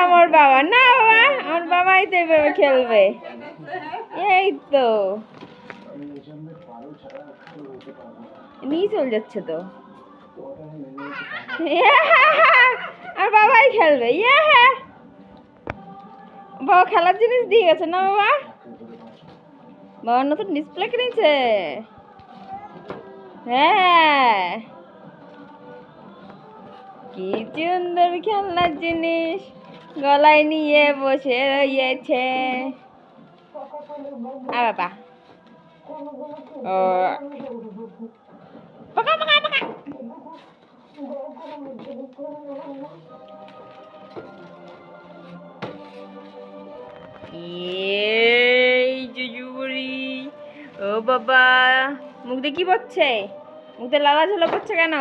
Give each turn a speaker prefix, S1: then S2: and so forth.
S1: আমার বাবা, না বাবা, আমার বাবাই তো এভাবে খেলবে। এই তো নিয়ে চলে যাচ্ছে তো। আর বাবাই খেলবে। বাবা খেলার জিনিস দিয়ে গেছে না বাবা? বাবা নতুন ডিসপ্লে কিনেছে। হ্যাঁ, কি সুন্দর খেলনার জিনিস গলায় নিয়ে বসে রয়েছে। বাবা ও পাকা পাকা পাকা। এই জুজুবুড়ি, ও বাবা, মুখ দিয়ে কি পড়ছে? মুখ দিয়ে লালা ঝোলা পড়ছে কেন?